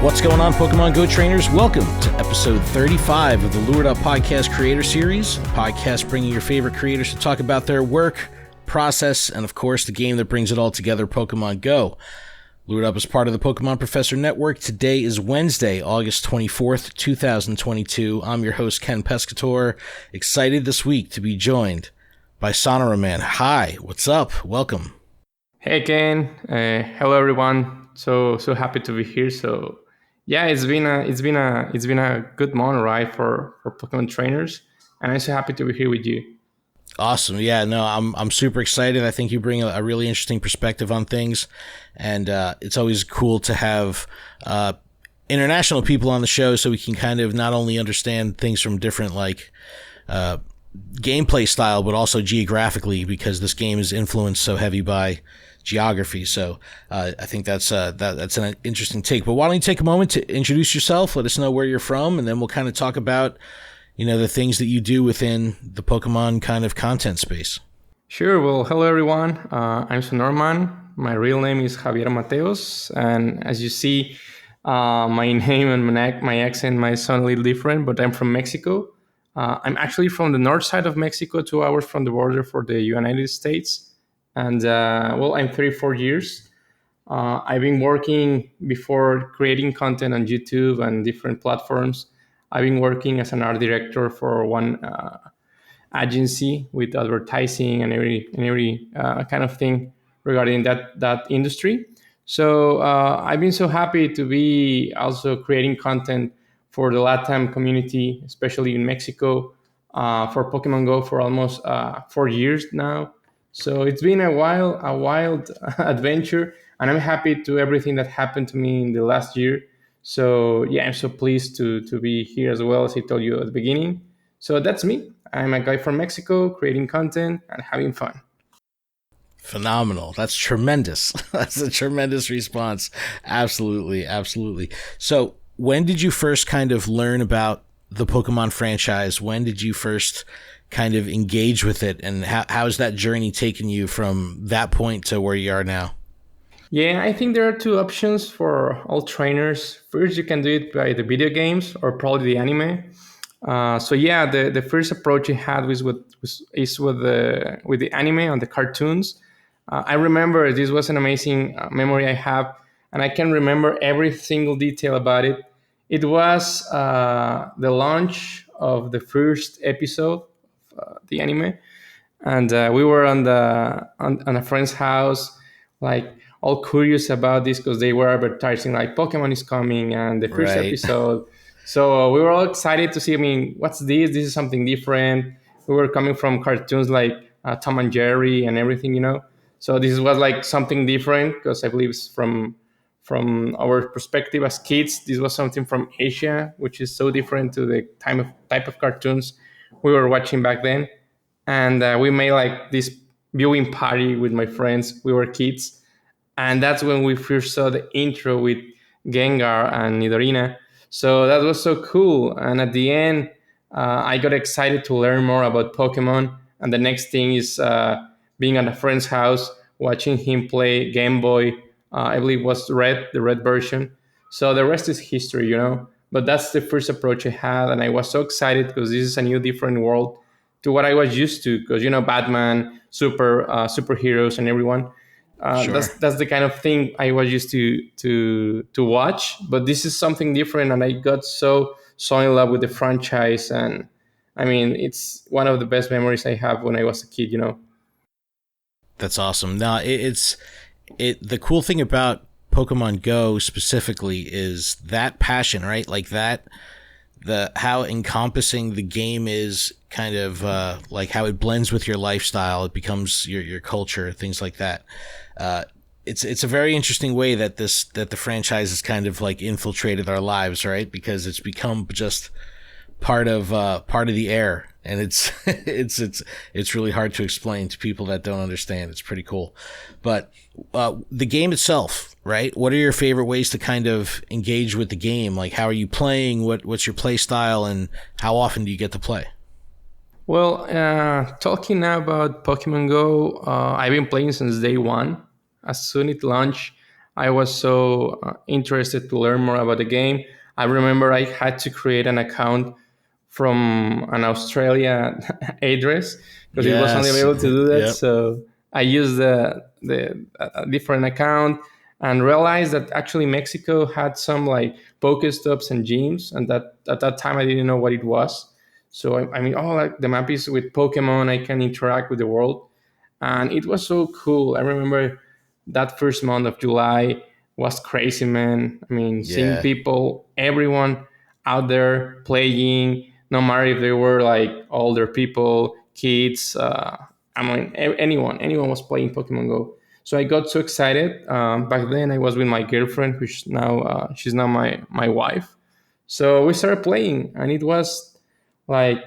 What's going on, Pokemon Go trainers? Welcome to episode 35 of the LuredUp podcast creator series, a podcast bringing your favorite creators to talk about their work, process, and of course the game that brings it all together, Pokemon Go. LuredUp is part of the Pokemon Professor Network. Today is Wednesday, August 24th, 2022. I'm your host, Ken Pescatore. Excited this week to be joined by Sonoroman. Hi, what's up? Welcome. Hey Ken, hello everyone. So happy to be here. So yeah, it's been a good month, right, for Pokemon trainers, and I'm so happy to be here with you. Awesome. Yeah, no, I'm super excited. I think you bring a really interesting perspective on things, and it's always cool to have international people on the show so we can kind of not only understand things from different gameplay style, but also geographically, because this game is influenced so heavy by geography. So I think that's an interesting take. But why don't you take a moment to introduce yourself, let us know where you're from, and then we'll kind of talk about, the things that you do within the Pokemon kind of content space. Sure. Well, hello everyone. I'm Sonoroman. My real name is Javier Mateos, and as you see, my name and my accent might sound a little different, but I'm from Mexico. I'm actually from the north side of Mexico, 2 hours from the border for the United States. And I'm 34 years. I've been working before creating content on YouTube and different platforms. I've been working as an art director for one agency with advertising and every kind of thing regarding that industry. So I've been so happy to be also creating content for the LATAM community, especially in Mexico, for Pokemon Go for almost 4 years now. So it's been a wild adventure, and I'm happy to everything that happened to me in the last year. So yeah, I'm so pleased to be here as well, as I told you at the beginning. So that's me. I'm a guy from Mexico creating content and having fun. Phenomenal. That's tremendous. That's a tremendous response. Absolutely. Absolutely. So when did you first kind of learn about the Pokemon franchise? When did you first kind of engage with it, and how's that journey taken you from that point to where you are now? Yeah, I think there are two options for all trainers. First, you can do it by the video games or probably the anime. The first approach I had is with the anime and the cartoons. I remember this was an amazing memory I have, and I can remember every single detail about it. It was the launch of the first episode of the anime, and we were on a friend's house, like all curious about this because they were advertising like Pokemon is coming and the first episode. So we were all excited to see. I mean, what's this? This is something different. We were coming from cartoons like Tom and Jerry and everything, So this was like something different because I believe it's from our perspective as kids. This was something from Asia, which is so different to the type of cartoons we were watching back then. And we made like this viewing party with my friends. We were kids, and that's when we first saw the intro with Gengar and Nidorina. So that was so cool. And at the end, I got excited to learn more about Pokemon. And the next thing is being at a friend's house, watching him play Game Boy. I believe it was the red version. So the rest is history, But that's the first approach I had, and I was so excited because this is a new, different world to what I was used to. Because Batman, superheroes, and everyone. Sure. That's the kind of thing I was used to watch, but this is something different, and I got so in love with the franchise, and I mean it's one of the best memories I have when I was a kid. That's awesome. Now the cool thing about Pokemon Go specifically is that passion, right? Like how encompassing the game is, kind of like how it blends with your lifestyle. It becomes your culture, things like that. It's a very interesting way that the franchise has kind of like infiltrated our lives, right? Because it's become just part of the air, and it's really hard to explain to people that don't understand. It's pretty cool. But the game itself, right? What are your favorite ways to kind of engage with the game? Like, how are you playing? What's your play style, and how often do you get to play? Well, talking now about Pokemon Go, I've been playing since day one. As soon as it launched, I was so interested to learn more about the game. I remember I had to create an account from an Australia address because it was only Yes. available to do that. Yep. So I used the a different account and realized that actually Mexico had some like Pokestops and gyms, and that at that time I didn't know what it was. So I mean, oh, like the map is with Pokemon. I can interact with the world, and it was so cool. I remember that first month of July was crazy, man. I mean, seeing Yeah. people, everyone out there playing, no matter if they were like older people, kids. I mean, anyone was playing Pokemon Go. So I got so excited. Back then, I was with my girlfriend, which now she's now my wife. So we started playing, and it was like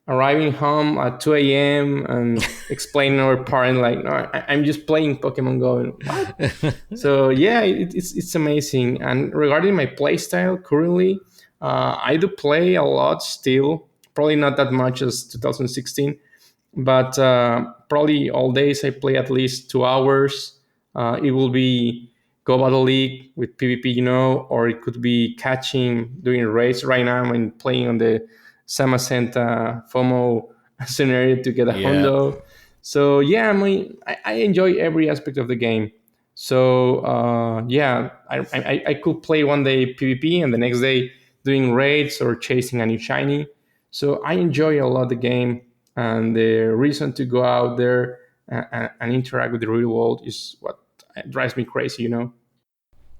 arriving home at 2 a.m. and explaining to our parent like, no, I'm just playing Pokemon Go. And, what? So yeah, it's amazing. And regarding my play style currently, I do play a lot still. Probably not that much as 2016, but probably all days I play at least 2 hours. It will be Go Battle League with PvP, or it could be catching, doing raids. Right now I'm playing on the Samacenta FOMO scenario to get a Yeah. hundo. So yeah, I enjoy every aspect of the game. So yeah, I could play one day PvP and the next day doing raids or chasing a new shiny. So I enjoy a lot the game, and the reason to go out there and interact with the real world is what drives me crazy.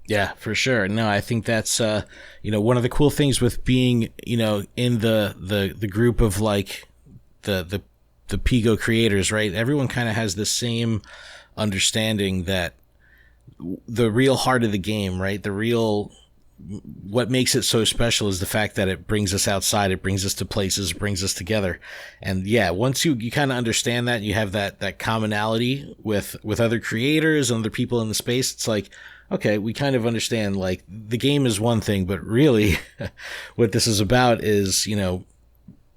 Yeah, for sure. No, I think that's one of the cool things with being, in the group of like the Pigo creators, right? Everyone kind of has the same understanding that the real heart of the game, right? The real what makes it so special is the fact that it brings us outside, it brings us to places, it brings us together. And yeah, once you kind of understand that, you have that commonality with other creators and other people in the space, it's like, okay, we kind of understand, like, the game is one thing, but really what this is about is,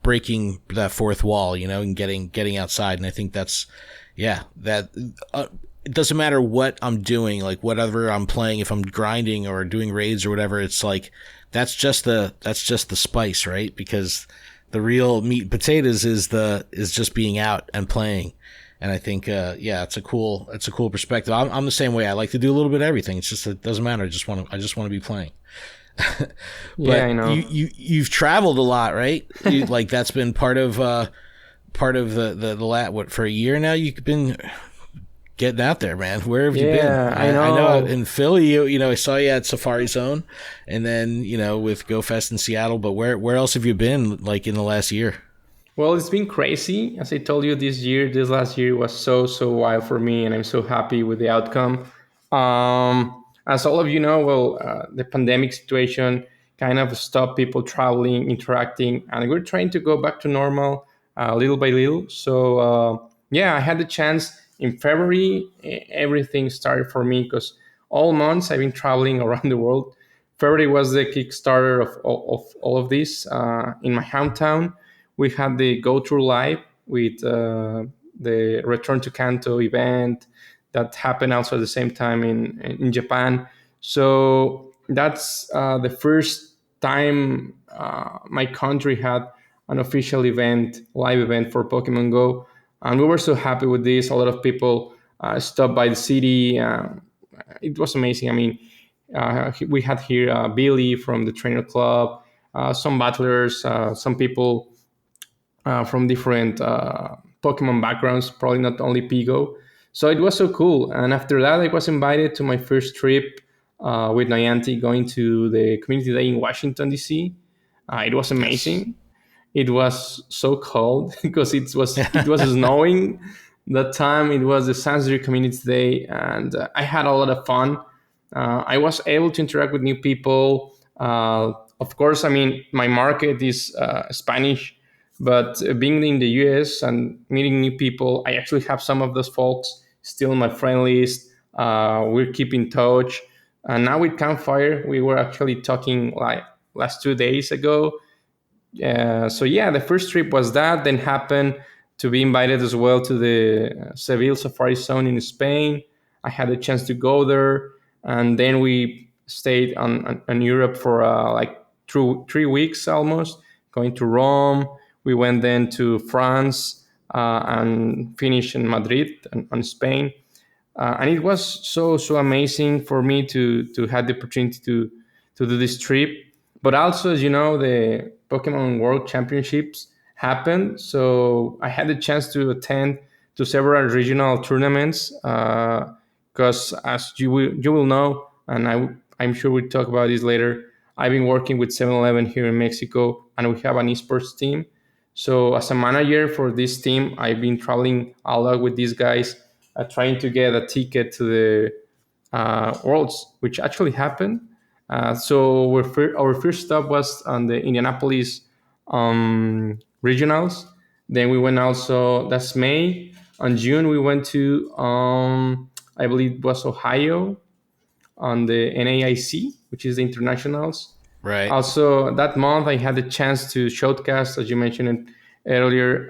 breaking that fourth wall, and getting outside. And I think that's, yeah, that it doesn't matter what I'm doing, like whatever I'm playing, if I'm grinding or doing raids or whatever, it's like that's just the spice, right? Because the real meat and potatoes is just being out and playing. And I think yeah, it's a cool perspective. I'm the same way. I like to do a little bit of everything. It's just, it doesn't matter. I just want to be playing. Yeah, But I know. you've traveled a lot, right? Like that's been part of the what, for a year now you've been getting out there, man. Where have you been? Yeah, I I know know. in Philly, I saw you at Safari Zone, and then with Go Fest in Seattle. But where else have you been, like in the last year? Well, it's been crazy. As I told you, this last year was so wild for me, and I'm so happy with the outcome. As all of you know, well, the pandemic situation kind of stopped people traveling, interacting, and we're trying to go back to normal little by little. So yeah, I had the chance in February. Everything started for me because all months I've been traveling around the world. February was the Kickstarter of all of this in my hometown. We had the Go Through Live with the Return to Kanto event that happened also at the same time in Japan. So that's the first time my country had an official event, live event for Pokemon Go, and we were so happy with this. A lot of people stopped by the city. It was amazing. I mean, we had here Billy from the Trainer Club, some battlers, some people from different Pokemon backgrounds, probably not only Pigo. So it was so cool. And after that, I was invited to my first trip with Nyanti going to the community day in Washington, D.C. It was Yes. amazing. It was so cold because it was snowing that time. It was the San Jose Community Day, and I had a lot of fun. I was able to interact with new people. Of course, I mean my market is Spanish, but being in the US and meeting new people, I actually have some of those folks still on my friend list. We're keeping in touch. And now with Campfire, we were actually talking like last 2 days ago. So yeah, the first trip was that. Then happened to be invited as well to the Seville Safari Zone in Spain. I had a chance to go there. and then we stayed on Europe for like 3 weeks almost, going to Rome. We went then to France and finished in Madrid and Spain. And it was so amazing for me to have the opportunity to do this trip. But also, as you know, the Pokemon World Championships happened, so I had the chance to attend to several regional tournaments. Because as you will know, and I'm sure we'll talk about this later, I've been working with 7-Eleven here in Mexico, and we have an esports team. So as a manager for this team, I've been traveling a lot with these guys, trying to get a ticket to the Worlds, which actually happened. So our first stop was on the Indianapolis regionals. Then we went also, that's May. On June, we went to, I believe it was Ohio on the NAIC, which is the internationals. Right. Also, that month, I had the chance to showcast, as you mentioned it earlier,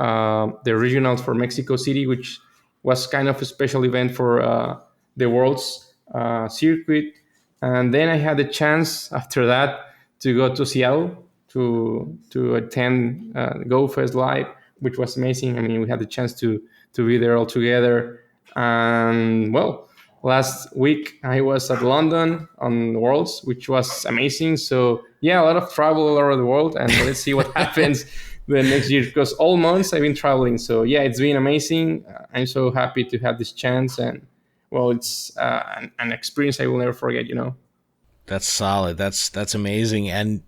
the regionals for Mexico City, which was kind of a special event for the world's circuit. And then I had the chance after that to go to Seattle to attend Go Fest Live, which was amazing. I mean, we had the chance to be there all together. And well, last week I was at London on Worlds, which was amazing. So yeah, a lot of travel all over the world, and let's see what happens the next year, because all months I've been traveling. So yeah, it's been amazing. I'm so happy to have this chance, and well, it's an experience I will never forget. That's solid. That's amazing. And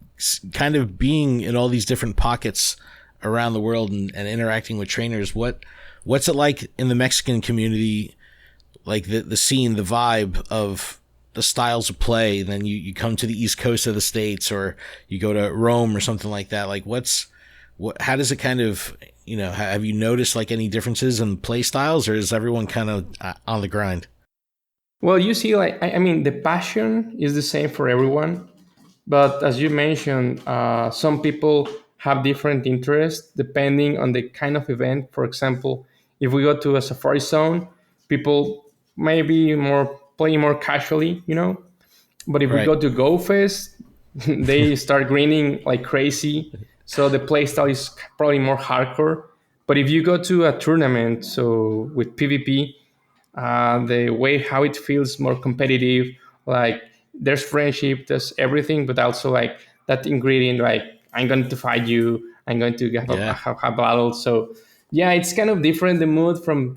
kind of being in all these different pockets around the world and interacting with trainers, what's it like in the Mexican community, like the scene, the vibe of the styles of play? Then you come to the East Coast of the States, or you go to Rome or something like that. Like how does it kind of, have you noticed like any differences in play styles, or is everyone kind of on the grind? Well, you see, like I mean, the passion is the same for everyone, but as you mentioned, some people have different interests depending on the kind of event. For example, if we go to a safari zone, people may be more playing more casually. But if we Right. go to Go Fest, they start grinning like crazy. So the play style is probably more hardcore. But if you go to a tournament, so with PvP, the way how it feels more competitive, like there's friendship, there's everything, but also like that ingredient, like I'm going to fight you, I'm going to Yeah. have a battle. So yeah, it's kind of different, the mood from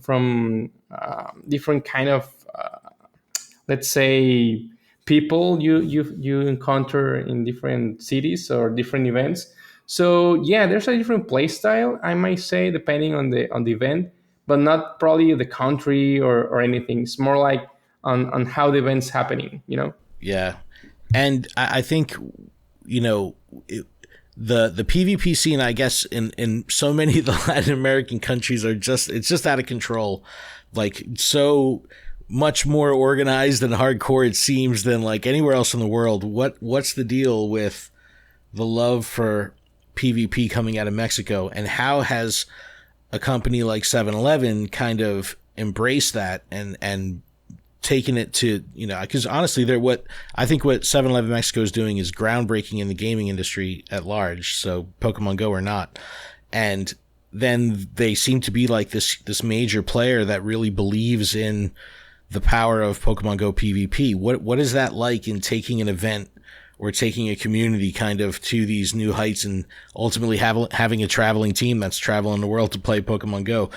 different kind of let's say people you encounter in different cities or different events. So yeah, there's a different play style, I might say, depending on the event, but not probably the country or anything. It's more like on how the event's happening. Yeah. And I think, you know, it, the PvP scene, I guess, in so many of the Latin American countries it's just out of control. Like, so much more organized and hardcore, it seems, than like anywhere else in the world. What's the deal with the love for PvP coming out of Mexico, and how has a company like 7-Eleven kind of embraced that and taken it to, because honestly, what 7-Eleven Mexico is doing is groundbreaking in the gaming industry at large, so Pokemon Go or not. And then they seem to be like this major player that really believes in the power of Pokemon Go PvP. What is that like in taking an event or taking a community kind of to these new heights, and ultimately having a traveling team that's traveling the world to play Pokemon Go?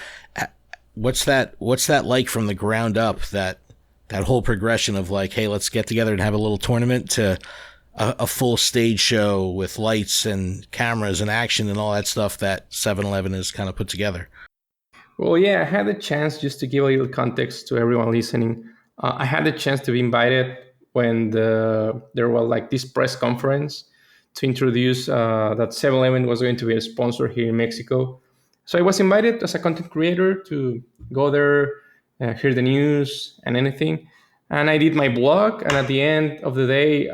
What's that like from the ground up, that whole progression of like, hey, let's get together and have a little tournament, to a full stage show with lights and cameras and action and all that stuff that 7-Eleven has kind of put together? Well, yeah, I had the chance, just to give a little context to everyone listening. I had the chance to be invited when there was like this press conference to introduce that 7-Eleven was going to be a sponsor here in Mexico. So I was invited as a content creator to go there, hear the news and anything. And I did my blog. And at the end of the day,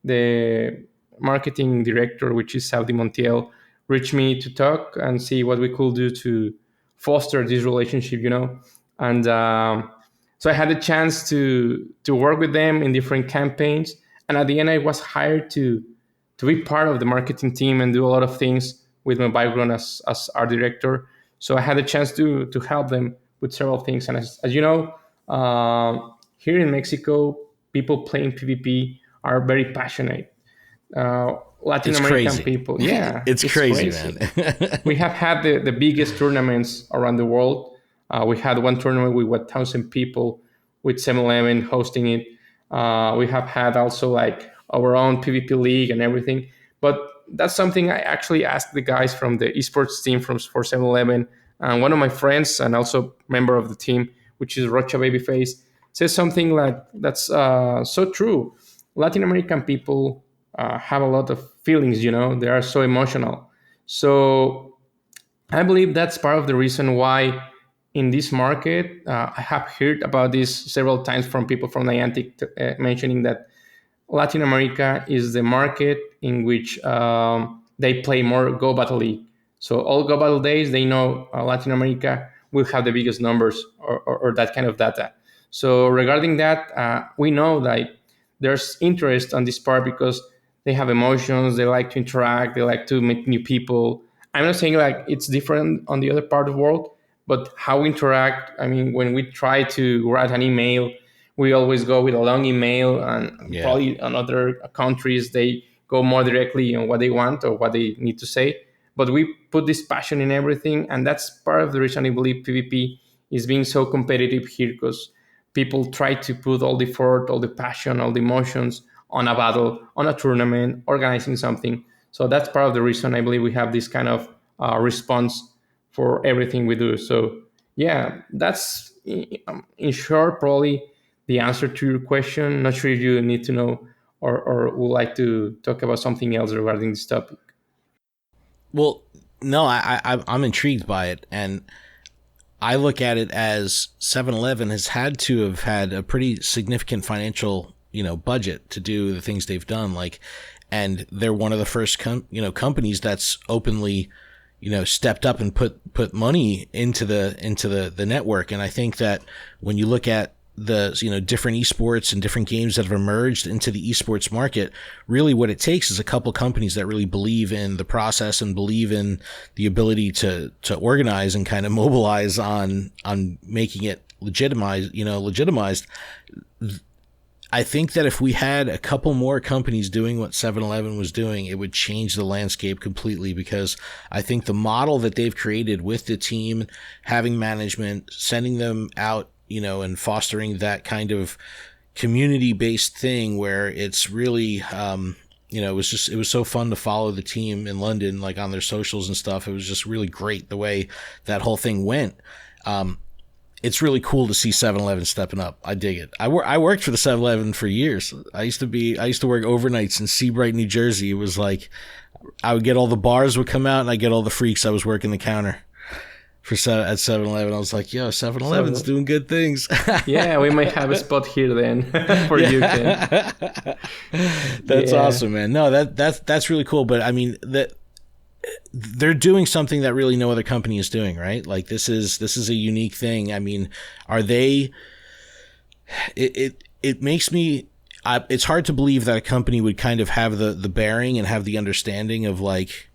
the marketing director, which is Saudi Montiel, reached me to talk and see what we could do to foster this relationship. And So I had the chance to work with them in different campaigns, and at the end, I was hired to be part of the marketing team and do a lot of things with my background as art director. So I had a chance to help them with several things. And as you know, here in Mexico, people playing PvP are very passionate. Latin It's American crazy. people, yeah, It's it's crazy, man. crazy. We have had the biggest tournaments around the world. We had one tournament with 1,000 people with 7-Eleven hosting it. We have had also like our own PvP league and everything. But that's something I actually asked the guys from the esports team from for 7-Eleven. And one of my friends and also member of the team, which is Rocha Babyface, says something like that's so true. Latin American people have a lot of feelings, they are so emotional. So I believe that's part of the reason why in this market, I have heard about this several times from people from Niantic mentioning that Latin America is the market in which they play more Go Battle League. So all Go Battle days, they know Latin America will have the biggest numbers or that kind of data. So regarding that, we know that there's interest on this part because they have emotions, they like to interact, they like to meet new people. I'm not saying like it's different on the other part of the world, but how we interact. I mean, when we try to write an email, we always go with a long email, and Yeah. probably in other countries they go more directly on what they want or what they need to say. But we put this passion in everything, and that's part of the reason I believe PvP is being so competitive here, because people try to put all the effort, all the passion, all the emotions on a battle, on a tournament, organizing something. So that's part of the reason I believe we have this kind of response for everything we do. So yeah, that's in short probably the answer to your question. Not sure if you need to know or would like to talk about something else regarding this topic. Well, no, I'm intrigued by it, and I look at it as 7-Eleven has had to have had a pretty significant financial, budget to do the things they've done. Like, and they're one of the first, companies that's openly, stepped up and put money into the network. And I think that when you look at the, different esports and different games that have emerged into the esports market, really what it takes is a couple companies that really believe in the process and believe in the ability to organize and kind of mobilize on making it legitimized. I think that if we had a couple more companies doing what 7-Eleven was doing, it would change the landscape completely, because I think the model that they've created with the team, having management, sending them out, and fostering that kind of community-based thing where it's really, it was so fun to follow the team in London, like on their socials and stuff. It was just really great the way that whole thing went. It's really cool to see 7-Eleven stepping up. I dig it. I worked for the 7-Eleven for years. I used to work overnights in Seabright, New Jersey. It was like I would get all the bars would come out and I get all the freaks. I was working the counter at 7-Eleven. I was like, yo, 7-Eleven's doing good things. Yeah, we might have a spot here then for you, Ken. That's awesome, man. No, that's really cool. But I mean, they're doing something that really no other company is doing, right? Like this is a unique thing. I mean, are they? It makes me. It's hard to believe that a company would kind of have the bearing and have the understanding of like,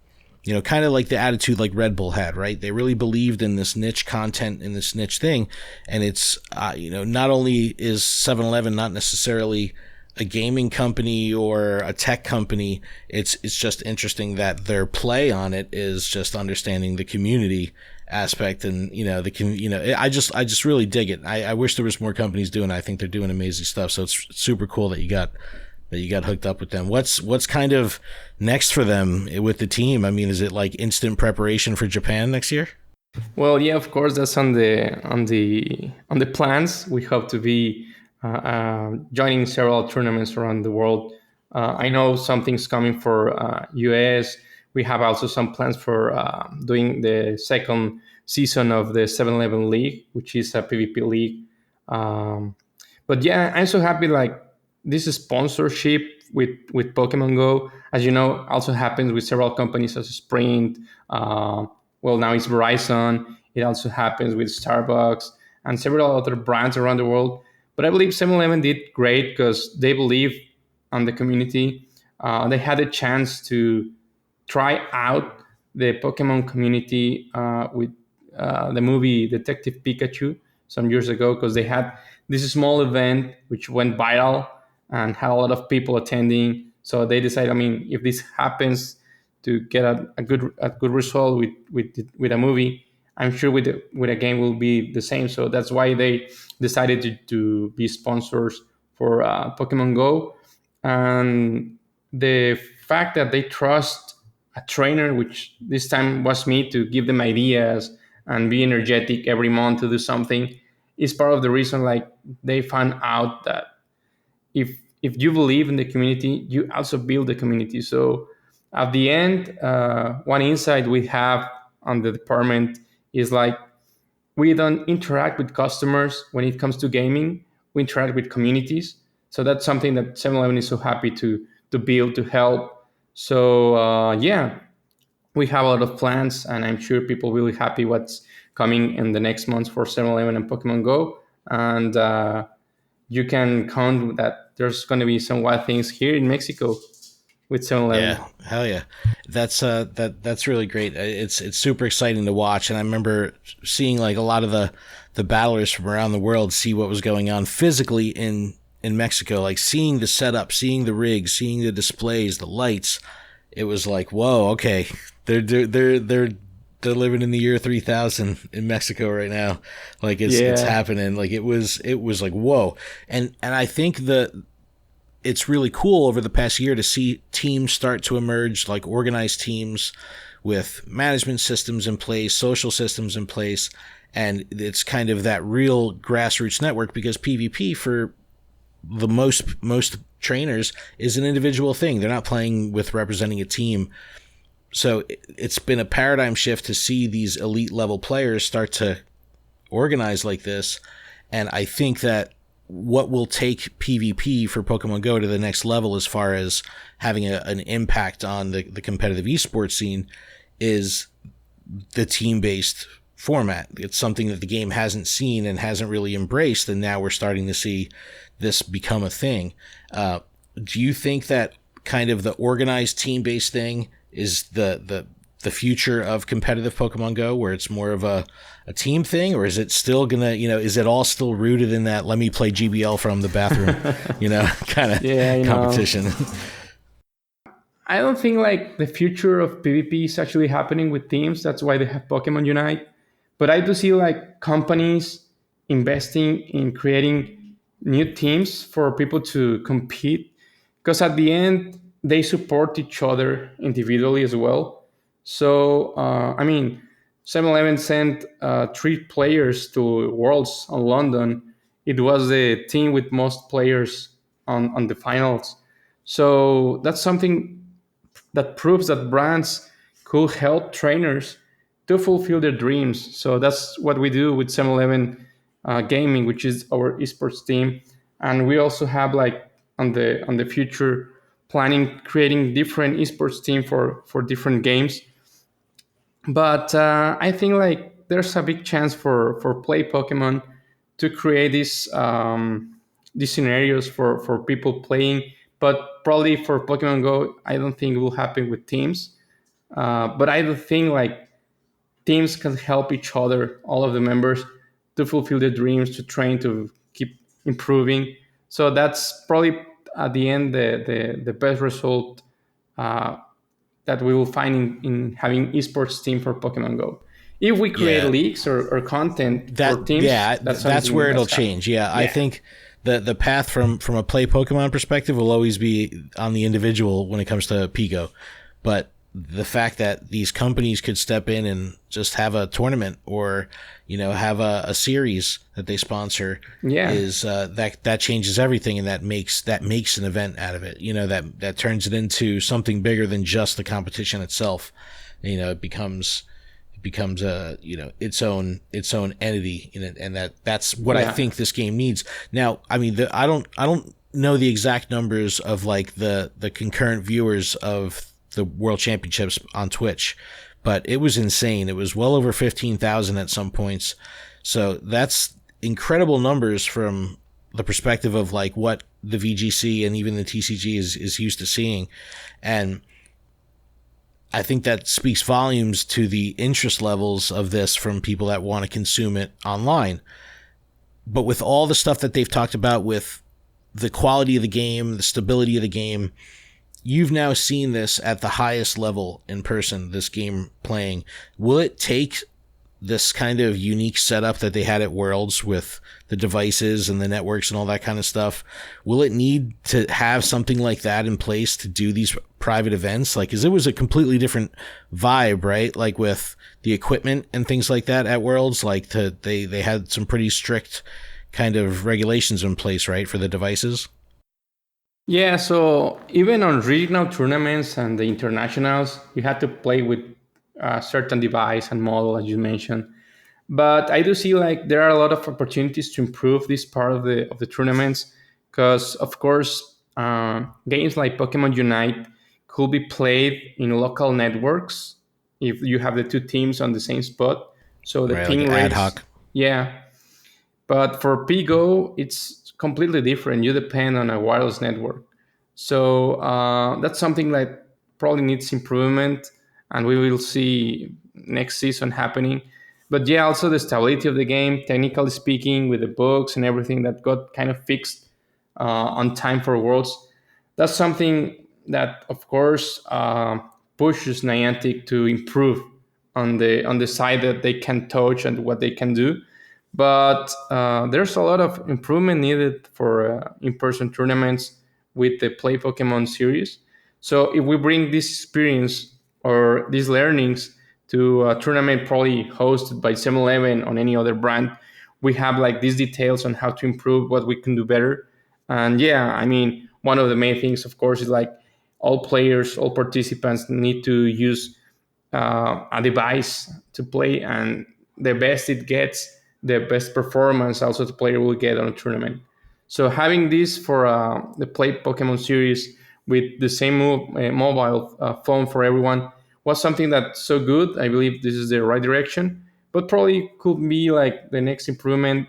kind of like the attitude like Red Bull had, right? They really believed in this niche content, in this niche thing, and it's not only is 7-Eleven not necessarily a gaming company or a tech company, it's just interesting that their play on it is just understanding the community aspect, and I just really dig it. I wish there was more companies doing it. I think they're doing amazing stuff, so it's super cool that you got hooked up with them. What's kind of next for them with the team? I mean, is it like instant preparation for Japan next year? Well, yeah, of course, that's on the plans. We hope to be joining several tournaments around the world. I know something's coming for US. We have also some plans for doing the second season of the 7-Eleven League, which is a PvP league. But yeah, I'm so happy like this sponsorship with Pokemon Go, as you know, also happens with several companies such as Sprint. Well, now it's Verizon. It also happens with Starbucks. and several other brands around the world. But I believe 7-Eleven did great because they believe on the community. They had a chance to try out the Pokemon community with the movie Detective Pikachu some years ago, because they had this small event which went viral and had a lot of people attending. So they decided, I mean, if this happens to get a good result with a movie, I'm sure with a game will be the same. So that's why they decided to be sponsors for Pokemon Go. And the fact that they trust a trainer, which this time was me, to give them ideas and be energetic every month to do something, is part of the reason. Like, they found out that if you believe in the community, you also build the community. So at the end, one insight we have on the department is like, we don't interact with customers when it comes to gaming. We interact with communities. So that's something that 7-Eleven is so happy to build, to help. So yeah, we have a lot of plans, and I'm sure people will be happy what's coming in the next months for 7-Eleven and Pokemon Go. And you can count that there's going to be some wild things here in Mexico with 7-Eleven. Yeah, hell yeah, that's really great. It's super exciting to watch, and I remember seeing like a lot of the battlers from around the world see what was going on physically in Mexico, like seeing the setup, seeing the rigs, seeing the displays, the lights. It was like, whoa, okay, they're living in the year 3000 in Mexico right now. Like it's happening. Like it was like, whoa. And I think it's really cool over the past year to see teams start to emerge, like organized teams with management systems in place, social systems in place. And it's kind of that real grassroots network, because PvP for the most trainers is an individual thing. They're not playing with representing a team. So it's been a paradigm shift to see these elite level players start to organize like this. And I think that what will take PvP for Pokemon Go to the next level as far as having an impact on the competitive esports scene is the team-based format. It's something that the game hasn't seen and hasn't really embraced, and now we're starting to see this become a thing. Do you think that kind of the organized team-based thing is the future of competitive Pokemon Go, where it's more of a team thing, or is it still gonna, is it all still rooted in that let me play GBL from the bathroom, kind of competition? I don't think like the future of PvP is actually happening with teams. That's why they have Pokemon Unite. But I do see like companies investing in creating new teams for people to compete, because at the end they support each other individually as well. So I mean, 7-Eleven sent 3 players to Worlds on London. It was the team with most players on the finals. So that's something that proves that brands could help trainers to fulfill their dreams. So that's what we do with 7-Eleven Gaming, which is our esports team. And we also have like on the future planning creating different esports team for different games. But I think like there's a big chance for Play Pokemon to create these scenarios for people playing. But probably for Pokemon Go, I don't think it will happen with teams. But I do think like teams can help each other, all of the members, to fulfill their dreams, to train, to keep improving. So that's probably at the end the best result that we will find in having esports team for Pokemon Go. If we create leagues or content for teams, that's where it'll change. Yeah, I think the path from a play Pokemon perspective will always be on the individual when it comes to Pico. But the fact that these companies could step in and just have a tournament or, have a series that they sponsor is that changes everything, and that makes an event out of it. That turns it into something bigger than just the competition itself. It becomes its own entity, and that's what I think this game needs. Now, I mean, I don't know the exact numbers of like the concurrent viewers of the World Championships on Twitch, but it was insane. It was well over 15,000 at some points. So that's incredible numbers from the perspective of like what the VGC and even the TCG is used to seeing. And I think that speaks volumes to the interest levels of this from people that want to consume it online. But with all the stuff that they've talked about with the quality of the game, the stability of the game, you've now seen this at the highest level in person, this game playing. Will it take this kind of unique setup that they had at Worlds with the devices and the networks and all that kind of stuff? Will it need to have something like that in place to do these private events? Like, 'cause it was a completely different vibe, right? Like with the equipment and things like that at Worlds, like they had some pretty strict kind of regulations in place, right, for the devices. Yeah, so even on regional tournaments and the internationals, you had to play with a certain device and model, as you mentioned. But I do see like there are a lot of opportunities to improve this part of the tournaments, because of course games like Pokemon Unite could be played in local networks if you have the two teams on the same spot. So the Right, like ping ad rates, hoc. yeah, but for Pigo, it's completely different. You depend on a wireless network. So that's something that probably needs improvement, and we will see next season happening. But yeah, also the stability of the game, technically speaking, with the bugs and everything that got kind of fixed on time for Worlds. That's something that, of course, pushes Niantic to improve on the side that they can touch and what they can do. But there's a lot of improvement needed for in-person tournaments with the Play Pokemon series. So if we bring this experience or these learnings to a tournament probably hosted by 7-Eleven on any other brand, we have like these details on how to improve what we can do better. And yeah, I mean, one of the main things, of course, is like all players, all participants need to use a device to play, and the best it gets, the best performance also the player will get on a tournament. So having this for the Play Pokemon series with the same mobile phone for everyone was something that's so good. I believe this is the right direction, but probably could be like the next improvement.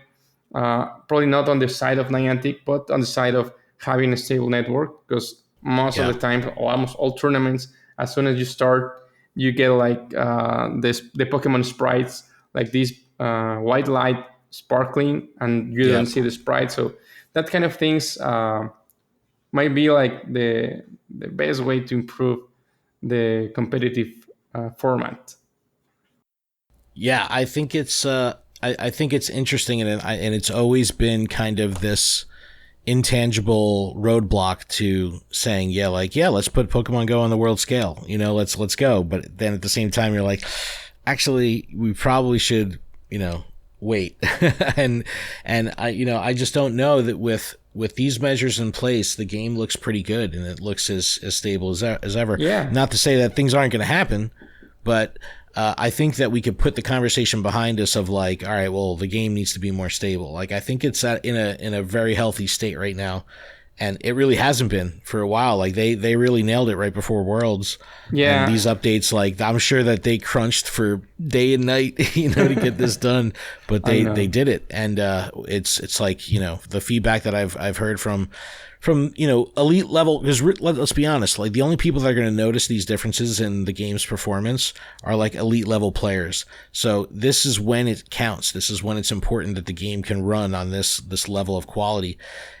Probably not on the side of Niantic, but on the side of having a stable network, because most of Yeah. the time, almost all tournaments, as soon as you start, you get like the Pokemon sprites, like this white light sparkling, and you don't Yep. see the sprite. So that kind of things might be like the best way to improve the competitive format. Yeah, I think it's I think it's interesting, and it's always been kind of this intangible roadblock to saying, yeah, like, yeah, let's put Pokemon Go on the world scale, let's go. But then at the same time, you're like, actually, we probably should, wait. and I just don't know that with these measures in place, the game looks pretty good and it looks as stable as ever. Yeah. Not to say that things aren't going to happen, but I think that we could put the conversation behind us of like, all right, well, the game needs to be more stable. Like, I think it's in a very healthy state right now, and it really hasn't been for a while. Like they really nailed it right before Worlds, and Yeah. these updates, like I'm sure that they crunched for day and night, to get this done, but I they know. did it, and it's like the feedback that I've heard from elite level, because let's be honest, like the only people that are going to notice these differences in the game's performance are like elite level players. So this is when it counts. This is when it's important that the game can run on this level of quality.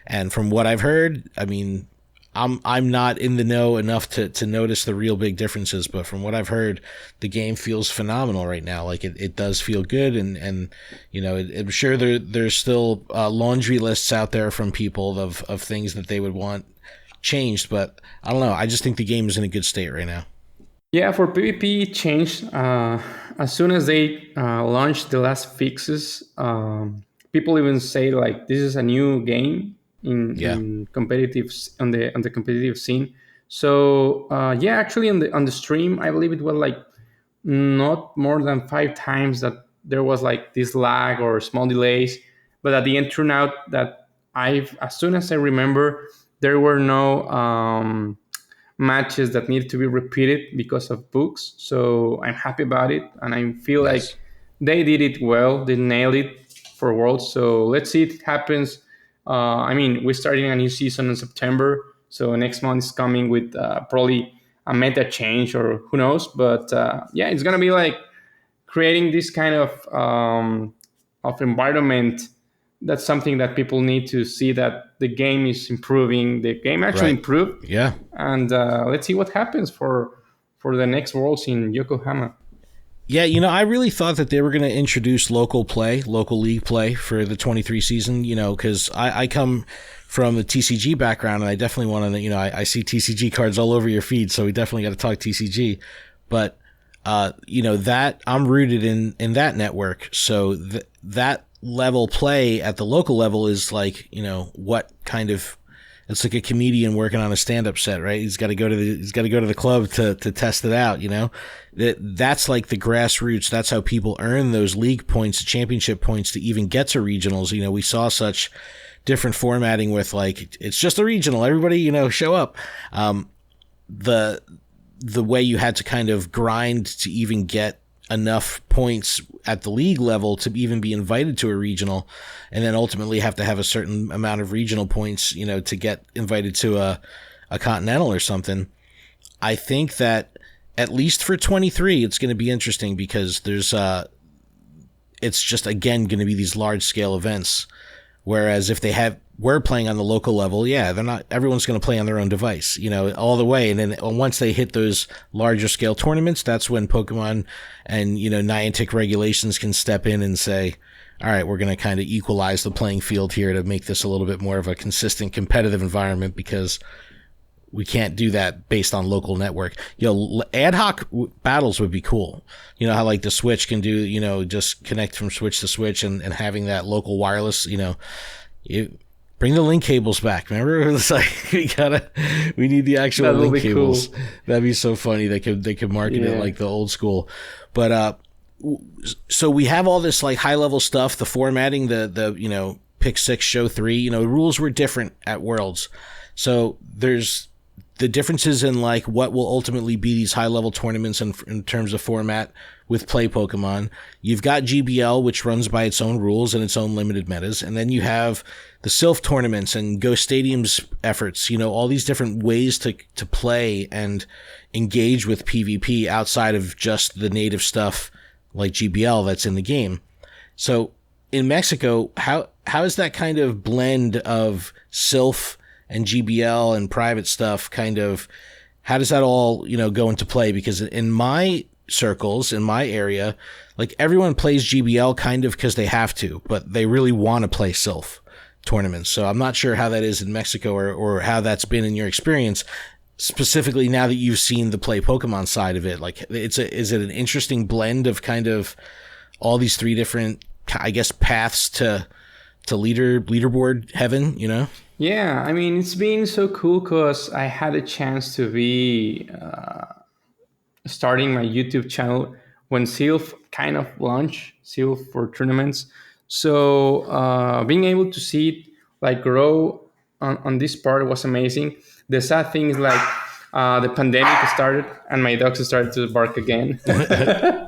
And from what I've heard, I mean, I'm not in the know enough to notice the real big differences, but from what I've heard, the game feels phenomenal right now. Like it does feel good, and I'm sure there's still laundry lists out there from people of things that they would want changed, but I don't know. I just think the game is in a good state right now. Yeah, for PvP it changed as soon as they launched the last fixes. People even say like this is a new game Yeah. in competitive on the competitive scene. So yeah, actually on the stream, I believe it was like not more than 5 times that there was like this lag or small delays. But at the end, turned out that as soon as I remember, there were no matches that needed to be repeated because of books. So I'm happy about it, and I feel like Yes. they did it well. They nailed it. for Worlds. So let's see if it happens. I mean, we're starting a new season in September, so next month is coming with probably a meta change or who knows. But yeah, it's gonna be like creating this kind of environment. That's something that people need to see, that the game is improving. The game actually Right. improved, Yeah. and let's see what happens for the next Worlds in Yokohama. Yeah, I really thought that they were going to introduce local play, local league play for the 23 season, because I come from the TCG background, and I definitely want to, I see TCG cards all over your feed, so we definitely got to talk TCG. But, that I'm rooted in that network. So that level play at the local level is like, what kind of, it's like a comedian working on a stand-up set, right? He's got to go to the club to test it out, That's like the grassroots. That's how people earn those league points, championship points to even get to regionals. We saw such different formatting with like, it's just a regional, everybody, show up. The way you had to kind of grind to even get enough points at the league level to even be invited to a regional, and then ultimately have to have a certain amount of regional points, to get invited to a continental or something. I think that at least for 23, it's going to be interesting because there's it's just again going to be these large scale events. Whereas if we're playing on the local level, yeah, everyone's going to play on their own device, all the way. And then once they hit those larger scale tournaments, that's when Pokemon and, Niantic regulations can step in and say, all right, we're going to kind of equalize the playing field here to make this a little bit more of a consistent competitive environment, because we can't do that based on local network. Ad hoc battles would be cool. How like the Switch can do, just connect from Switch to Switch, and having that local wireless, bring the link cables back. Remember, it was like we need the actual link cables. Cool. That'd be so funny. They could market it like the old school. But so we have all this like high level stuff, the formatting, the pick 6, show 3. The rules were different at Worlds, so there's the differences in like what will ultimately be these high level tournaments in terms of format with Play Pokemon. You've got GBL, which runs by its own rules and its own limited metas. And then you have the Sylph tournaments and Go Stadium's efforts, all these different ways to play and engage with PvP outside of just the native stuff like GBL that's in the game. So in Mexico, how is that kind of blend of Sylph and GBL and private stuff how does that all, go into play? Because in my circles, in my area, like everyone plays GBL kind of because they have to, but they really want to play Sylph tournaments. So I'm not sure how that is in Mexico or how that's been in your experience, specifically now that you've seen the Play Pokemon side of it. Like is it an interesting blend of kind of all these 3 different, I guess, paths to leaderboard heaven, Yeah, I mean, it's been so cool because I had a chance to be starting my YouTube channel when Sylph kind of launched, Sylph for tournaments. So being able to see it like grow on this part was amazing. The sad thing is like the pandemic started and my dogs started to bark again. Let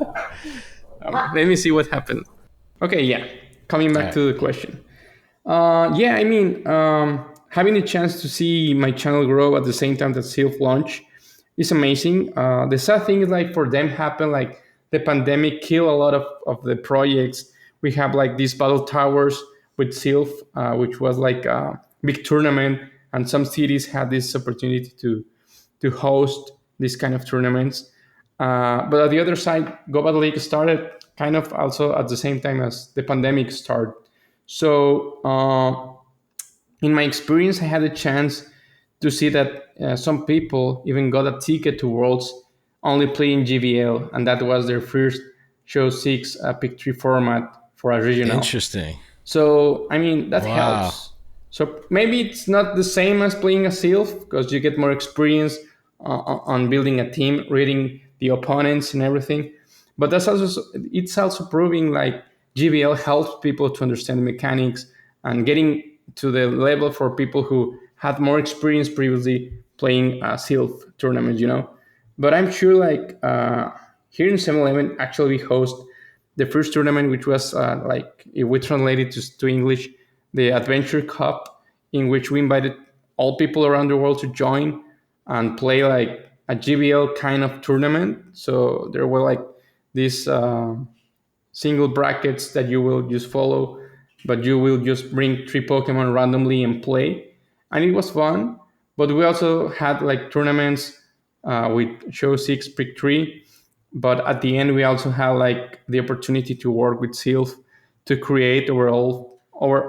me see what happened. Okay, yeah. Coming back to the question. Yeah, I mean, having the chance to see my channel grow at the same time that Sylph launch is amazing. The sad thing is like for them happened like the pandemic killed a lot of the projects. We have like these battle towers with Sylph, which was like a big tournament, and some cities had this opportunity to host these kind of tournaments. But at the other side, Go Battle League started kind of also at the same time as the pandemic started. So in my experience, I had a chance to see that some people even got a ticket to Worlds only playing GVL, and that was their first Show 6 Pick 3 format for a regional. Interesting. So, I mean, that helps. So maybe it's not the same as playing a Sylph because you get more experience on building a team, reading the opponents and everything. But it's also proving like GBL helps people to understand the mechanics and getting to the level for people who had more experience previously playing Sylph tournaments, But I'm sure like here in 7-Eleven, actually we host the first tournament, which was like, if we translate it to English, the Adventure Cup, in which we invited all people around the world to join and play like a GBL kind of tournament. So there were like these single brackets that you will just follow, but you will just bring three Pokemon randomly and play. And it was fun. But we also had like tournaments with Show 6, Pick 3. But at the end, we also had like the opportunity to work with Sylph to create our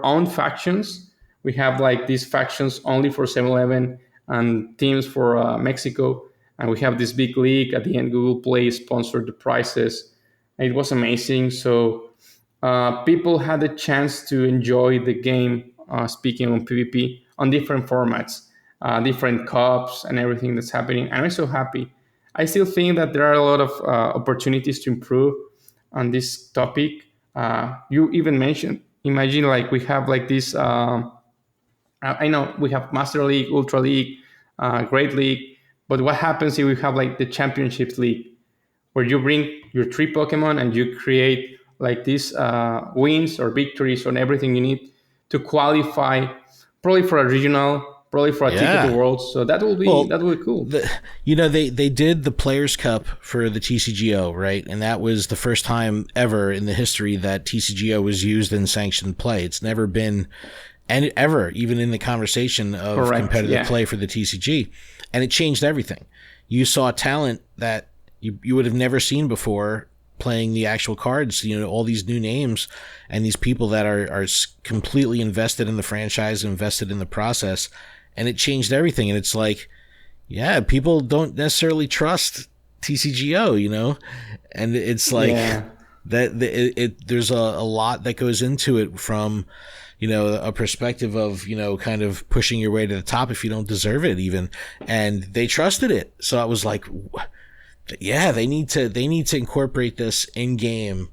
own factions. We have like these factions only for 7-Eleven and teams for Mexico. And we have this big league. At the end, Google Play sponsored the prizes. It was amazing. So people had the chance to enjoy the game, speaking on PvP, on different formats, different cups, and everything that's happening. And I'm so happy. I still think that there are a lot of opportunities to improve on this topic. You even mentioned, imagine like we have like this. I know we have Master League, Ultra League, Great League, but what happens if we have like the Championships League, where you bring your three Pokemon and you create like these wins or victories on everything you need to qualify, probably for a regional, probably for a ticket to Worlds. So that will be cool. They did the Players Cup for the TCGO, right? And that was the first time ever in the history that TCGO was used in sanctioned play. It's never been, and ever, even in the conversation of competitive play for the TCG. And it changed everything. You saw talent that you would have never seen before playing the actual cards, all these new names and these people that are completely invested in the franchise, invested in the process, and it changed everything. And it's like, yeah, people don't necessarily trust TCGO, and it's like that there's a lot that goes into it from, a perspective of, kind of pushing your way to the top if you don't deserve it even. And they trusted it. So I was like, yeah, they need to incorporate this in game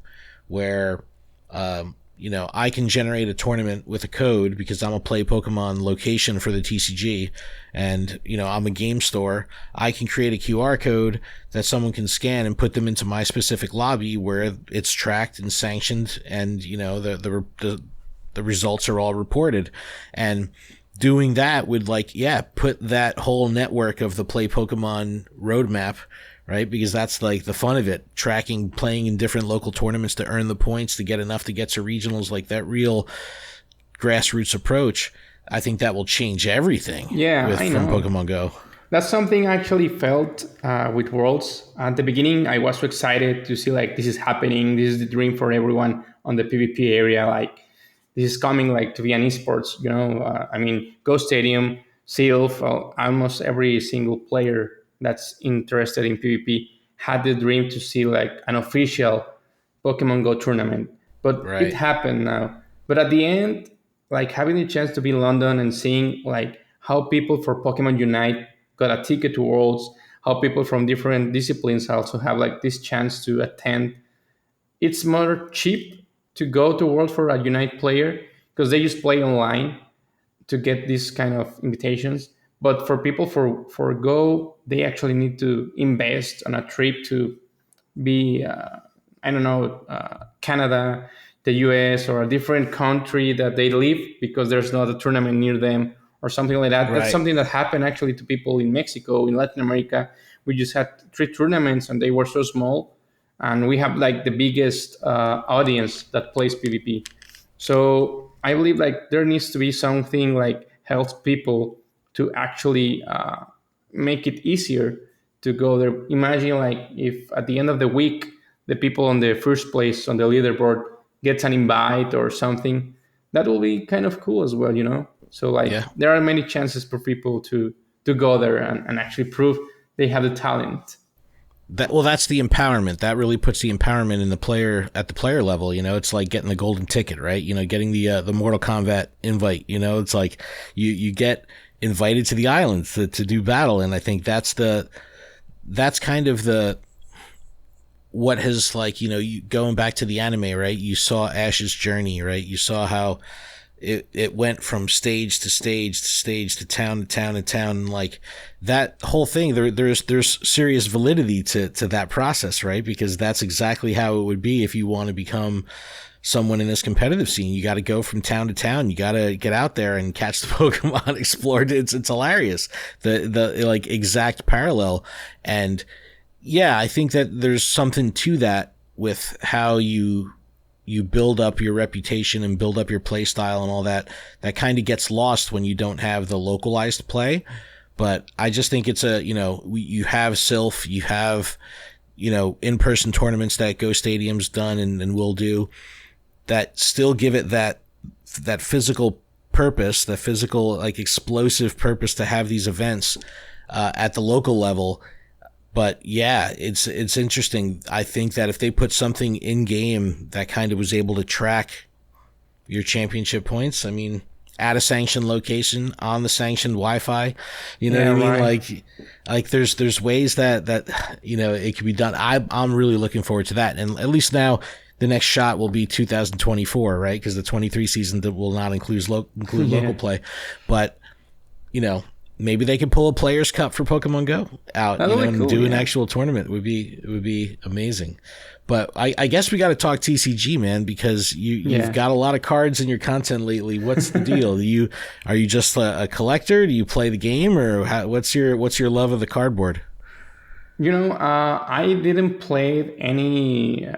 where, I can generate a tournament with a code because I'm a Play Pokemon location for the TCG, and, I'm a game store. I can create a QR code that someone can scan and put them into my specific lobby where it's tracked and sanctioned, and, the results are all reported. And doing that would put that whole network of the Play Pokemon roadmap, right? Because that's like the fun of it, tracking, playing in different local tournaments to earn the points to get enough to get to regionals, like that real grassroots approach. I think that will change everything from Pokemon Go. That's something I actually felt with Worlds. At the beginning, I was so excited to see like this is happening. This is the dream for everyone on the PvP area. Like this is coming like to be an esports, Go Stadium, Sylph, almost every single player that's interested in PvP had the dream to see like an official Pokemon Go tournament. But it happened now. But at the end, like having the chance to be in London and seeing like how people for Pokemon Unite got a ticket to Worlds, how people from different disciplines also have like this chance to attend. It's more cheap to go to Worlds for a Unite player because they just play online to get these kind of invitations. But for people for Go, they actually need to invest on a trip to be, Canada, the US, or a different country that they live because there's not a tournament near them or something like that. Right. That's something that happened actually to people in Mexico, in Latin America. We just had 3 tournaments and they were so small. And we have like the biggest audience that plays PvP. So I believe like there needs to be something like helps people to actually make it easier to go there. Imagine like if at the end of the week, the people on the first place on the leaderboard gets an invite or something, that will be kind of cool as well, So there are many chances for people to go there and actually prove they have the talent. That's the empowerment. That really puts the empowerment in the player at the player level. It's like getting the golden ticket, right? Getting the Mortal Kombat invite. It's like you get invited to the islands to do battle, and I think that's kind of what has you going back to the anime, right? You saw Ash's journey, right? You saw how it went from stage to stage to stage to town to town to town, and like that whole thing, there's serious validity to that process, right? Because that's exactly how it would be if you want to become someone in this competitive scene. You got to go from town to town. You got to get out there and catch the Pokemon, explore it. It's hilarious. The like exact parallel. And yeah, I think that there's something to that with how you build up your reputation and build up your play style and all that. That kind of gets lost when you don't have the localized play. But I just think it's you have Sylph, you have, in-person tournaments that Go Stadium's done and will do, that still give it that physical purpose, the physical, like, explosive purpose to have these events at the local level. But yeah, it's interesting. I think that if they put something in game that kind of was able to track your championship points, I mean, at a sanctioned location on the sanctioned Wi-Fi, what I mean? Right. Like there's ways that it can be done. I'm really looking forward to that. And at least now the next shot will be 2024, right? Because the 23 season will not include local play, but maybe they could pull a Players Cup for Pokemon Go out, and cool, do an actual tournament. It would be amazing. But I guess we got to talk TCG, man, because you've got a lot of cards in your content lately. What's the deal? Are you just a collector? Do you play the game, or what's your love of the cardboard? I didn't play any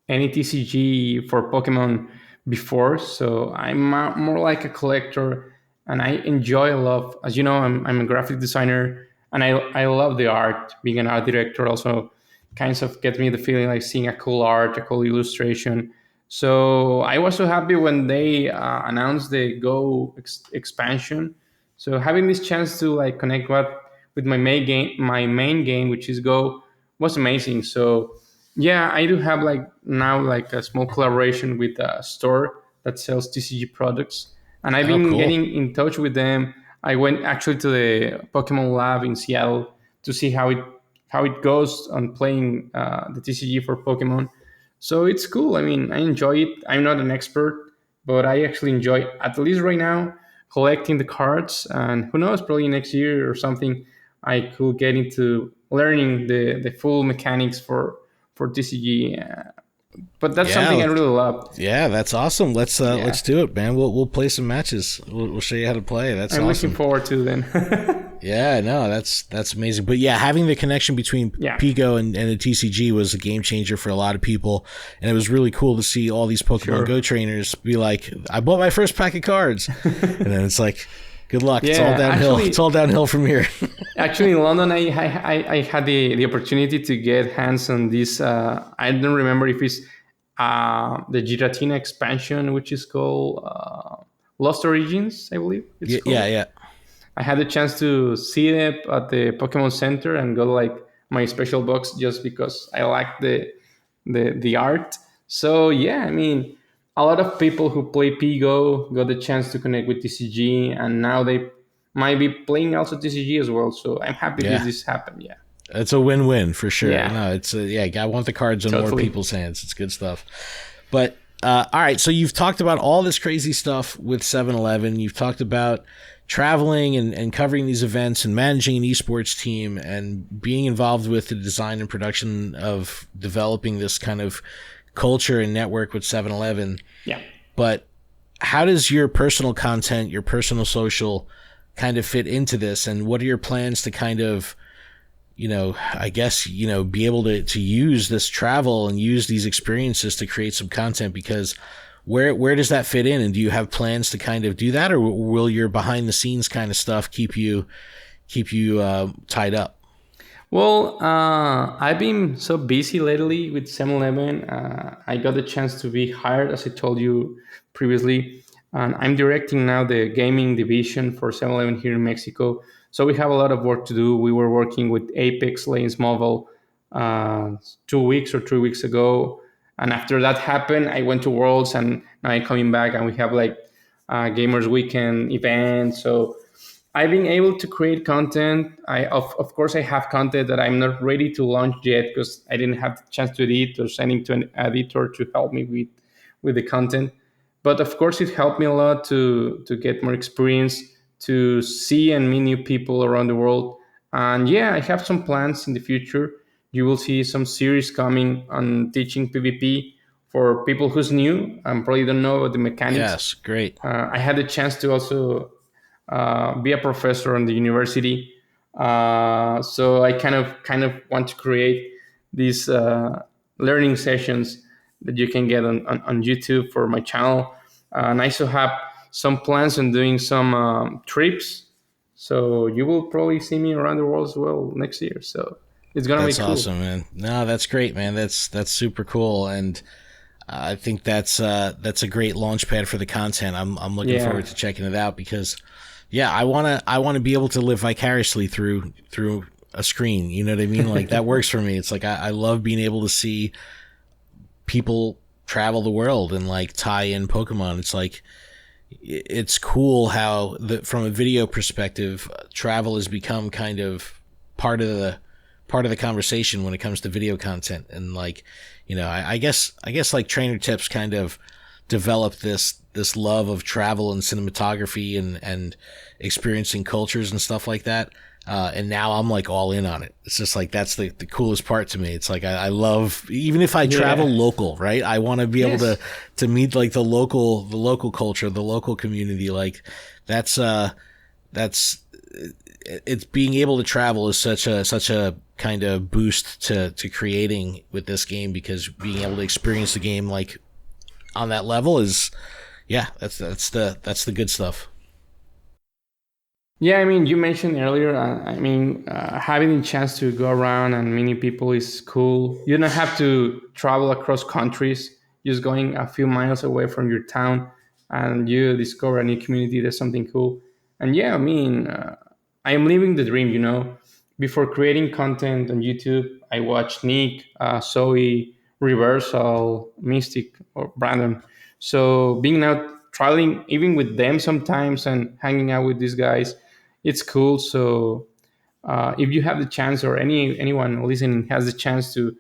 TCG for Pokemon before, so I'm more like a collector, and I enjoy a lot. As you know, I'm a graphic designer, and I love the art. Being an art director also kind of gets me the feeling like seeing a cool art, a cool illustration. So I was so happy when they announced the Go expansion. So having this chance to like connect with my main game, which is Go, was amazing. So yeah, I do have now a small collaboration with a store that sells TCG products, and I've been getting in touch with them. I went actually to the Pokemon Lab in Seattle to see how it goes on playing the TCG for Pokemon. So it's cool. I mean, I enjoy it. I'm not an expert, but I actually enjoy, at least right now, collecting the cards. And who knows, probably next year or something, I could get into learning the full mechanics for TCG. But that's something I really love. Yeah, that's awesome. Let's do it, man. We'll play some matches. We'll show you how to play. That's awesome. I'm looking forward to then. Yeah, no, that's amazing. But yeah, having the connection between Pico and the TCG was a game changer for a lot of people, and it was really cool to see all these Pokemon Go trainers be like, "I bought my first pack of cards," and then it's like, "Good luck. It's all downhill. Actually, it's all downhill from here." Actually, in London, I had the opportunity to get hands on this. I don't remember if it's the Giratina expansion, which is called Lost Origins, I believe. It's called. Yeah. I had the chance to see it at the Pokemon Center and got my special box just because I like the art. So yeah, I mean, a lot of people who play Pigo got the chance to connect with TCG, and now they might be playing also TCG as well. So I'm happy that this happened. Yeah, it's a win-win for sure. Yeah. No, it's I want the cards in more people's hands. It's good stuff. But all right, so you've talked about all this crazy stuff with 7-Eleven. You've talked about traveling and covering these events and managing an esports team and being involved with the design and production of developing this kind of culture and network with 7-Eleven. Yeah. But how does your personal content, your personal social kind of fit into this? And what are your plans to kind of, I guess, be able to use this travel and use these experiences to create some content? Because where does that fit in? And do you have plans to kind of do that, or will your behind the scenes kind of stuff keep you tied up? Well, I've been so busy lately with 7-Eleven. I got the chance to be hired, as I told you previously, and I'm directing now the gaming division for 7-Eleven here in Mexico. So we have a lot of work to do. We were working with Apex Legends Mobile 2 weeks or 3 weeks ago. And after that happened, I went to Worlds, and now I'm coming back, and we have Gamers Weekend events. So I've been able to create content. Of course, I have content that I'm not ready to launch yet because I didn't have the chance to edit or sending to an editor to help me with the content. But of course, it helped me a lot to get more experience, to see and meet new people around the world. And yeah, I have some plans in the future. You will see some series coming on teaching PvP for people who's new and probably don't know about the mechanics. Yes, great. I had the chance to also be a professor on the university. So I kind of want to create these learning sessions that you can get on YouTube for my channel. And I also have some plans on doing some trips. So you will probably see me around the world as well next year. So it's gonna be That's cool. awesome, man. No, that's great, man. That's super cool, and I think that's a great launch pad for the content. I'm looking Yeah. forward to checking it out because, yeah, I wanna be able to live vicariously through a screen. You know what I mean? Like that works for me. It's like I love being able to see people travel the world and like tie in Pokemon. It's like it's cool how from a video perspective, travel has become kind of part of the conversation when it comes to video content. And like, I guess like Trainer Tips kind of developed this love of travel and cinematography and experiencing cultures and stuff like that. And now I'm like all in on it. It's just like that's the coolest part to me. It's like I love, even if I travel Yeah. local, right? I want to be able Yes. to meet like the local culture, the local community. Like that's it's being able to travel is such a kind of boost to creating with this game, because being able to experience the game like on that level is, yeah, that's the good stuff. Yeah, I mean, you mentioned earlier. Having the chance to go around and meet people is cool. You don't have to travel across countries. Just going a few miles away from your town, and you discover a new community. That's something cool. And yeah, I am living the dream. Before creating content on YouTube, I watched Nick, Zoe, Reversal, Mystic, or Brandon. So being out traveling even with them sometimes and hanging out with these guys, it's cool. So if you have the chance, or anyone listening has the chance to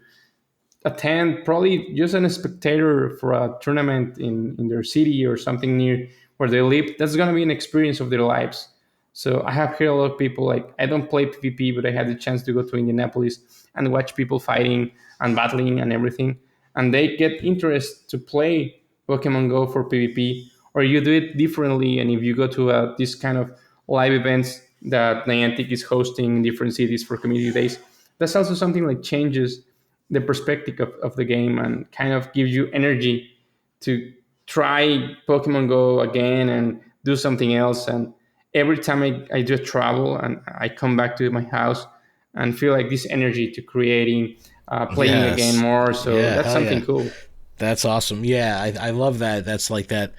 attend, probably just as a spectator for a tournament in their city or something near where they live, that's going to be an experience of their lives. So I have heard a lot of people, like, I don't play PvP, but I had the chance to go to Indianapolis and watch people fighting and battling and everything. And they get interest to play Pokemon Go for PvP, or you do it differently. And if you go to this kind of live events that Niantic is hosting in different cities for community days, that's also something like changes the perspective of the game and kind of gives you energy to try Pokemon Go again and do something else. And every time I do travel and I come back to my house and feel like this energy to creating, playing again Yes. more. So Yeah, that's hell yeah. something cool. That's awesome. Yeah, I love that. That's like that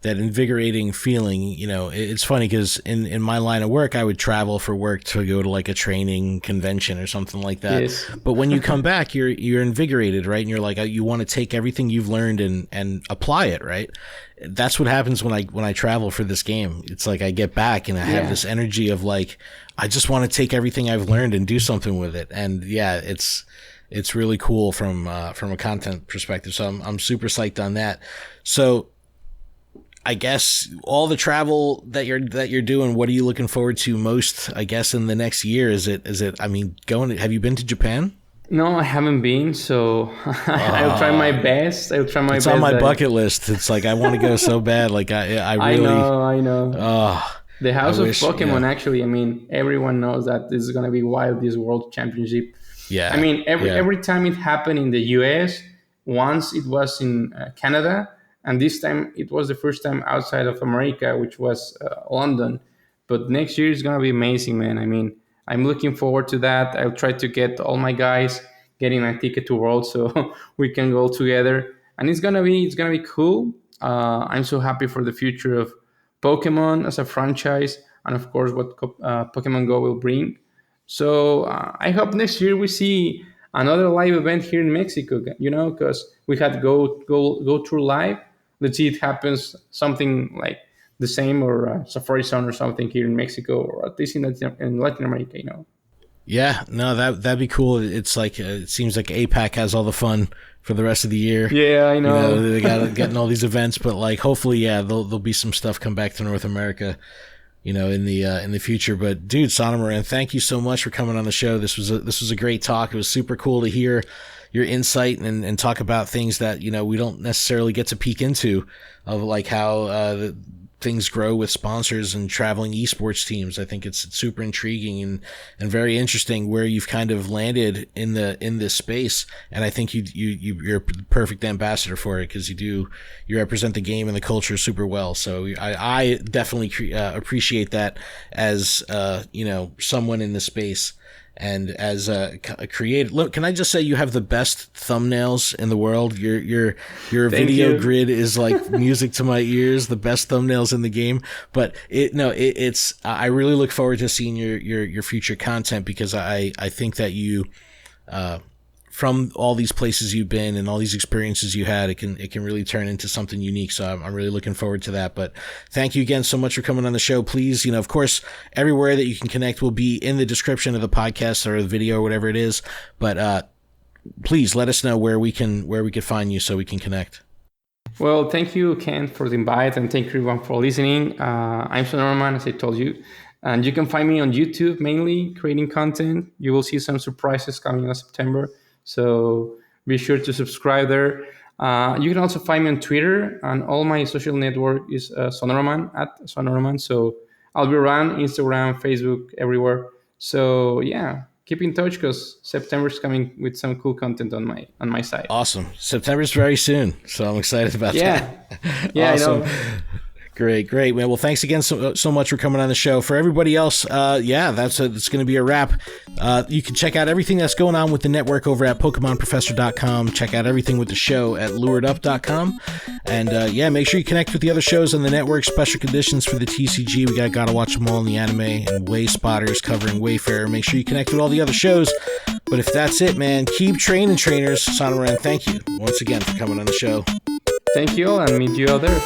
invigorating feeling. It's funny because in my line of work, I would travel for work to go to like a training convention or something like that. Yes. But when you come back, you're invigorated, right? And you're like, you want to take everything you've learned and apply it, right? That's what happens when I travel for this game. It's like I get back and I have Yeah. this energy of like, I just want to take everything I've learned and do something with it. And yeah, it's really cool from a content perspective. So I'm super psyched on that. So I guess all the travel that you're doing, what are you looking forward to most, I guess, in the next year? Is it I mean, have you been to Japan? No, I haven't been. So I'll try my Uh, best. I'll try my it's on best. my bucket list. It's like I want to go so bad. Like I I really, know, I know. oh, The I House of wish, Pokemon, actually, everyone knows that this is going to be wild, this World Championship. yeah, yeah, Every time it happened in the US, once it was in Canada, and this time it was the first time outside of America, which was London. But next year is going to be amazing, man. I'm looking forward to that. I'll try to get all my guys getting a ticket to World so we can go together. And it's gonna be cool. I'm so happy for the future of Pokemon as a franchise, and of course what Pokemon Go will bring. So I hope next year we see another live event here in Mexico. Because we had go through live. Let's see it happens something like the same, or Safari Zone or something here in Mexico, or at least in Latin America. yeah. No, that'd be cool. It's like it seems like APAC has all the fun for the rest of the year. Yeah, I know. You know, they got getting all these events, but like hopefully, yeah, there'll be some stuff come back to North America, you know, in the future. But dude, Sonoroman, thank you so much for coming on the show. This was a great talk. It was super cool to hear your insight and talk about things that, you know, we don't necessarily get to peek into, of like how things grow with sponsors and traveling esports teams. I think it's super intriguing and very interesting where you've kind of landed in this space. And I think you're the perfect ambassador for it, because you represent the game and the culture super well. So I definitely appreciate that as you know, someone in the space. And as a creator, look, can I just say you have the best thumbnails in the world? Your video grid is like music to my ears. The best thumbnails in the game. But it's I really look forward to seeing your future content, because I think that you, from all these places you've been and all these experiences you had, it can really turn into something unique. So I'm really looking forward to that. But thank you again so much for coming on the show. Please, you know, of course, everywhere that you can connect will be in the description of the podcast or the video or whatever it is. But please let us know where we can find you so we can connect. Well, thank you, Ken, for the invite, and thank you everyone for listening. I'm Sonoroman, as I told you. And you can find me on YouTube, mainly creating content. You will see some surprises coming in September. So be sure to subscribe there. You can also find me on Twitter, and all my social network is Sonoroman, @Sonoroman. So I'll be around Instagram, Facebook, everywhere. So yeah, keep in touch, because September's coming with some cool content on my site. Awesome. September's very soon, so I'm excited about that. Yeah, awesome. I know. Great, man. Well, thanks again so much for coming on the show. For everybody else, that's going to be a wrap. You can check out everything that's going on with the network over at PokemonProfessor.com. Check out everything with the show at LuredUp.com. And make sure you connect with the other shows on the network. Special conditions for the TCG. We gotta watch them all in the anime, and Way Spotters covering Wayfarer. Make sure you connect with all the other shows. But if that's it, man, keep training, trainers. Sonoroman, thank you once again for coming on the show. Thank you all, and meet you out there.